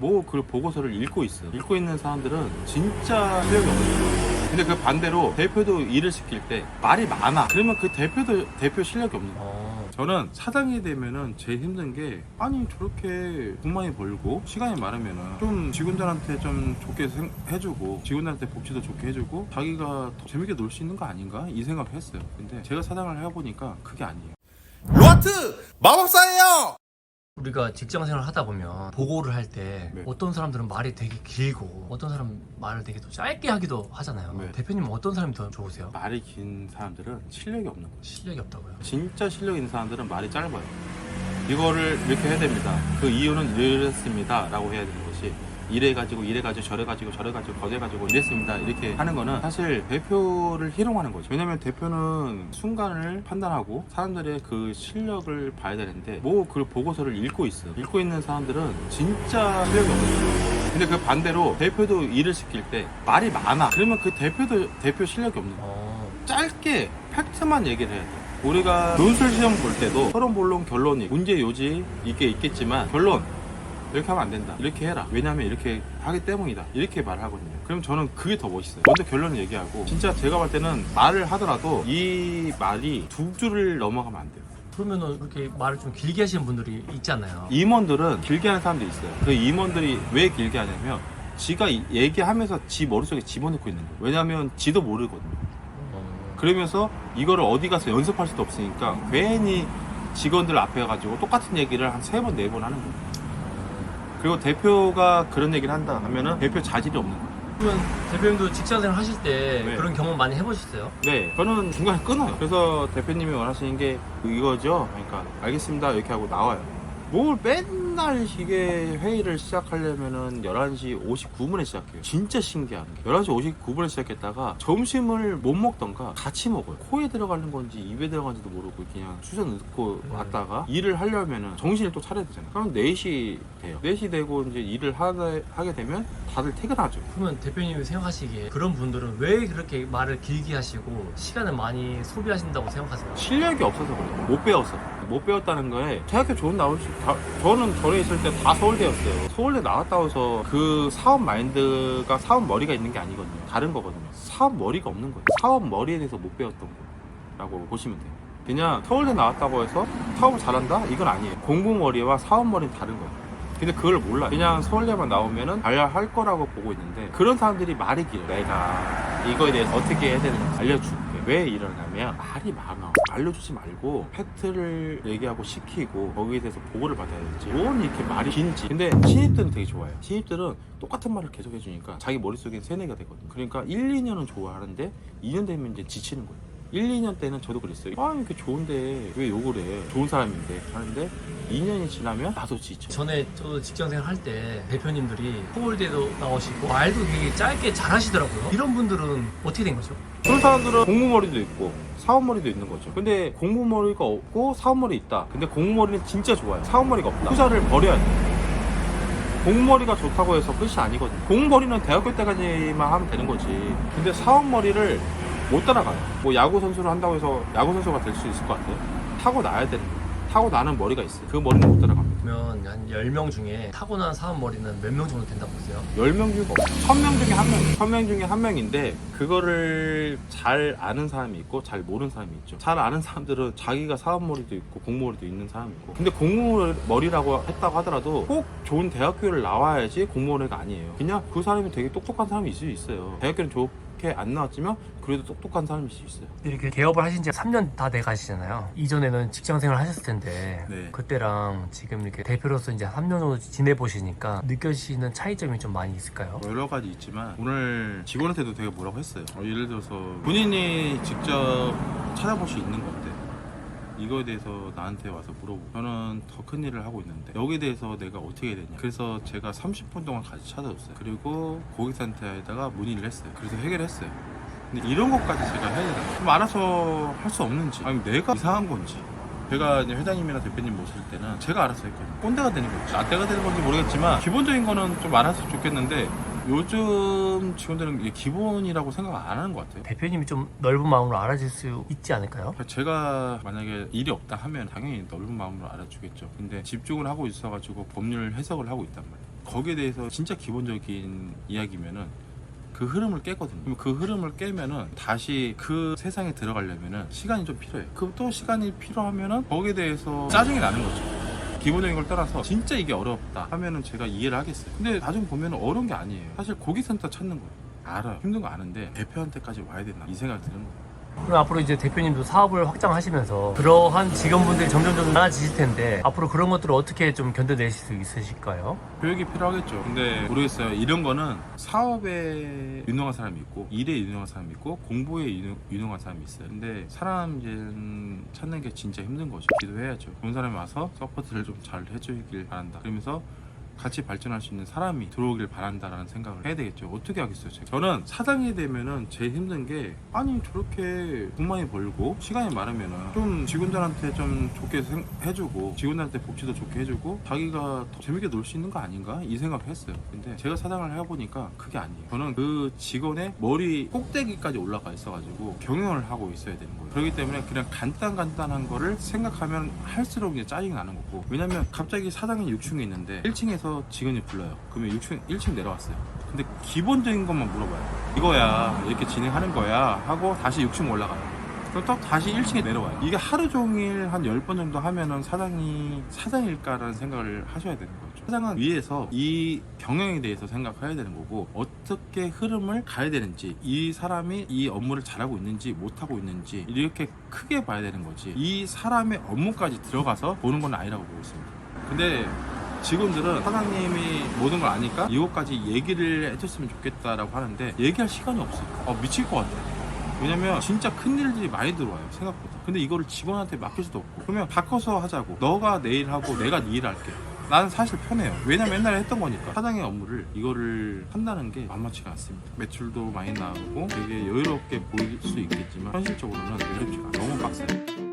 뭐 그 보고서를 읽고 있어. 읽고 있는 사람들은 진짜 실력이 없는 거야. 근데 그 반대로 대표도 일을 시킬 때 말이 많아. 그러면 그 대표도 대표 실력이 없는 거야. 저는 사장이 되면은 제일 힘든 게, 아니 저렇게 돈 많이 벌고 시간이 많으면은 좀 직원들한테 좀 좋게 해주고 직원들한테 복지도 좋게 해주고 자기가 더 재밌게 놀 수 있는 거 아닌가 이 생각을 했어요. 근데 제가 사장을 해보니까 그게 아니에요. 로하트 마법사예요. 우리가 직장 생활을 하다 보면 보고를 할 때 네. 어떤 사람들은 말이 되게 길고 어떤 사람은 말을 되게 또 짧게 하기도 하잖아요. 네. 대표님은 어떤 사람이 더 좋으세요? 말이 긴 사람들은 실력이 없는 거예요. 실력이 없다고요? 진짜 실력 있는 사람들은 말이 짧아요. 이거를 이렇게 해야 됩니다. 그 이유는 이랬습니다 라고 해야 되는 것이, 이래가지고 저래가지고 거래가지고 이랬습니다 이렇게 하는 거는 사실 대표를 희롱하는 거죠. 왜냐면 대표는 순간을 판단하고 사람들의 그 실력을 봐야 되는데 뭐 그 보고서를 읽고 있어. 읽고 있는 사람들은 진짜 실력이 없는 거예요. 근데 그 반대로 대표도 일을 시킬 때 말이 많아. 그러면 그 대표도 대표 실력이 없는 거예요. 짧게 팩트만 얘기를 해야 돼. 우리가 논술 시험 볼 때도 서론, 본론, 결론이 문제 요지 이게 있겠지만 결론 이렇게 하면 안 된다, 이렇게 해라, 왜냐면 이렇게 하기 때문이다, 이렇게 말을 하거든요. 그럼 저는 그게 더 멋있어요. 먼저 결론을 얘기하고, 진짜 제가 볼 때는 말을 하더라도 이 말이 두 줄을 넘어가면 안 돼요. 그러면은 그렇게 말을 좀 길게 하시는 분들이 있잖아요. 임원들은 길게 하는 사람도 있어요. 그 임원들이 왜 길게 하냐면 지가 얘기하면서 지 머릿속에 집어넣고 있는 거예요. 왜냐면 지도 모르거든요. 그러면서 이거를 어디 가서 연습할 수도 없으니까 괜히 직원들 앞에 가지고 똑같은 얘기를 한 3번, 4번 하는 거예요. 그리고 대표가 그런 얘기를 한다 하면은 대표 자질이 없는 거예요. 그러면 대표님도 직장생활 하실 때 네. 그런 경험 많이 해보셨어요? 네, 저는 중간에 끊어요. 그래서 대표님이 원하시는 게 이거죠. 그러니까 알겠습니다 이렇게 하고 나와요. 뭘 맨날 이게 회의를 시작하려면은 11시 59분에 시작해요. 진짜 신기한 게 11시 59분에 시작했다가 점심을 못 먹던가 같이 먹어요. 코에 들어가는 건지 입에 들어가는지도 모르고 그냥 수저 넣고 왔다가 일을 하려면은 정신을 또 차려야 되잖아요. 그럼 4시 돼요. 4시 되고 이제 일을 하게 되면 다들 퇴근하죠. 그러면 대표님이 생각하시기에 그런 분들은 왜 그렇게 말을 길게 하시고 시간을 많이 소비하신다고 생각하세요? 실력이 없어서 그래요. 못 배웠어. 못 배웠다는 거에 대학교 좋은 나올 수 저는 전에 있을 때 다 서울대였어요. 서울대 나왔다고 해서 그 사업 마인드가 사업 머리가 있는 게 아니거든요. 다른 거거든요. 사업 머리가 없는 거예요. 사업 머리에 대해서 못 배웠던 거라고 보시면 돼요. 그냥 서울대 나왔다고 해서 사업을 잘한다? 이건 아니에요. 공부 머리와 사업 머리는 다른 거예요. 근데 그걸 몰라. 그냥 서울대만 나오면은 잘할 거라고 보고 있는데 그런 사람들이 말이 길어요. 내가 이거에 대해서 어떻게 해야 되는지 알려줄게. 왜 이러냐면 말이 많아. 알려주지 말고 팩트를 얘기하고 시키고 거기에 대해서 보고를 받아야 되지. 뭔 이렇게 말이 긴지. 근데 신입들은 되게 좋아요. 신입들은 똑같은 말을 계속 해주니까 자기 머릿속에 세뇌가 되거든요. 그러니까 1, 2년은 좋아하는데 2년 되면 이제 지치는 거예요. 1, 2년 때는 저도 그랬어요. 아 이렇게 좋은데 왜 욕을 해. 좋은 사람인데 하는데 2년이 지나면 나도 지쳐. 전에 저 직장생활 할 때 대표님들이 서울대도 나오시고 말도 되게 짧게 잘하시더라고요. 이런 분들은 어떻게 된 거죠? 그런 사람들은 공무머리도 있고 사업머리도 있는 거죠. 근데 공무머리가 없고 사업머리 있다. 근데 공무머리는 진짜 좋아요. 사업머리가 없다. 투자를 버려야 돼. 공무머리가 좋다고 해서 끝이 아니거든요. 공무머리는 대학교 때까지만 하면 되는 거지. 근데 사업머리를 못 따라가요. 뭐 야구 선수를 한다고 해서 야구 선수가 될 수 있을 것 같아요. 타고나야 되는 거예요. 타고나는 머리가 있어요. 그 머리는 못 따라갑니다. 그러면 한 10명 중에 타고난 사업 머리는 몇 명 정도 된다고 보세요? 10명 중에 1000명 중에 1명, 1000명 중에 1명인데 그거를 잘 아는 사람이 있고 잘 모르는 사람이 있죠. 잘 아는 사람들은 자기가 사업머리도 있고 공무머리도 있는 사람이 있고, 근데 공무머리라고 했다고 하더라도 꼭 좋은 대학교를 나와야지 공무머리가 아니에요. 그냥 그 사람이 되게 똑똑한 사람이 있을 수 있어요. 대학교는 좋게 안 나왔지만 그래도 똑똑한 사람일 수 있어요. 이렇게 개업을 하신 지 3년 다 돼 가시잖아요. 이전에는 직장생활 하셨을 텐데 네. 그때랑 지금 이렇게 대표로서 이제 3년 정도 지내보시니까 느껴지시는 차이점이 좀 많이 있을까요? 여러 가지 있지만 오늘 직원한테도 되게 뭐라고 했어요. 예를 들어서 본인이 직접 찾아볼 수 있는 건데 이거에 대해서 나한테 와서 물어보고, 저는 더 큰 일을 하고 있는데 여기에 대해서 내가 어떻게 해야 되냐. 그래서 제가 30분 동안 같이 찾아줬어요. 그리고 고객센터에다가 문의를 했어요. 그래서 해결했어요. 근데 이런 것까지 제가 해야 되나? 그럼 알아서 할 수 없는지, 아니면 내가 이상한 건지. 제가 이제 회장님이나 대표님 모실 때는 제가 알아서 했거든요. 꼰대가 되는 건지 나대가 되는 건지 모르겠지만 기본적인 거는 좀 알았으면 좋겠는데 요즘 직원들은 이게 기본이라고 생각 안 하는 것 같아요. 대표님이 좀 넓은 마음으로 알아줄 수 있지 않을까요? 제가 만약에 일이 없다 하면 당연히 넓은 마음으로 알아주겠죠. 근데 집중을 하고 있어가지고 법률 해석을 하고 있단 말이에요. 거기에 대해서 진짜 기본적인 이야기면은 그 흐름을 깨거든요. 그럼 그 흐름을 깨면은 다시 그 세상에 들어가려면은 시간이 좀 필요해요. 그 또 시간이 필요하면은 거기에 대해서 짜증이 나는 거죠. 기본적인 걸 따라서 진짜 이게 어렵다 하면은 제가 이해를 하겠어요. 근데 나중 보면 어려운 게 아니에요. 사실 고객센터 찾는 거예요. 알아요. 힘든 거 아는데 대표한테까지 와야 되나 이 생각이 드는 거예요. 그럼 앞으로 이제 대표님도 사업을 확장하시면서 그러한 직원분들이 점점 많아지실 텐데 앞으로 그런 것들을 어떻게 좀 견뎌내실 수 있으실까요? 교육이 필요하겠죠. 근데 모르겠어요. 이런 거는 사업에 유능한 사람이 있고 일에 유능한 사람이 있고 공부에 유능한 사람이 있어요. 근데 사람 이제 찾는 게 진짜 힘든 거죠. 기도해야죠. 좋은 사람이 와서 서포트를 좀 잘 해주길 바란다. 그러면서 같이 발전할 수 있는 사람이 들어오길 바란다라는 생각을 해야 되겠죠. 어떻게 하겠어요, 제가. 저는 사장이 되면은 제일 힘든 게 아니 저렇게 돈 많이 벌고 시간이 많으면은 좀 직원들한테 좀 좋게 해주고 직원들한테 복지도 좋게 해주고 자기가 더 재밌게 놀 수 있는 거 아닌가 이 생각을 했어요. 근데 제가 사장을 해보니까 그게 아니에요. 저는 그 직원의 머리 꼭대기까지 올라가 있어가지고 경영을 하고 있어야 되는 거예요. 그렇기 때문에 그냥 간단한 거를 생각하면 할수록 이제 짜증이 나는 거고, 왜냐면 갑자기 사장이 6층에 있는데 1층에서 직원이 불러요. 그러면 1층 내려왔어요. 근데 기본적인 것만 물어봐요. 이거야, 이렇게 진행하는 거야 하고 다시 6층 올라가요. 그럼 또 다시 1층에 내려와요. 이게 하루 종일 한 10번 정도 하면은 사장이 사장일까라는 생각을 하셔야 되는 거죠. 사장은 위에서 이 경영에 대해서 생각해야 되는 거고, 어떻게 흐름을 가야 되는지, 이 사람이 이 업무를 잘하고 있는지 못하고 있는지 이렇게 크게 봐야 되는 거지, 이 사람의 업무까지 들어가서 보는 건 아니라고 보고 있습니다. 근데 직원들은 사장님이 모든 걸 아니까 이것까지 얘기를 해줬으면 좋겠다라고 하는데 얘기할 시간이 없어요. 미칠 것 같아요. 왜냐면 진짜 큰 일들이 많이 들어와요, 생각보다. 근데 이거를 직원한테 맡길 수도 없고, 그러면 바꿔서 하자고, 너가 내일 하고 내가 네 일 할게. 나는 사실 편해요. 왜냐면 옛날에 했던 거니까. 사장의 업무를 이거를 한다는 게 만만치가 않습니다. 매출도 많이 나오고 되게 여유롭게 보일 수 있겠지만 현실적으로는 여유롭지가 않아요. 너무 빡세요.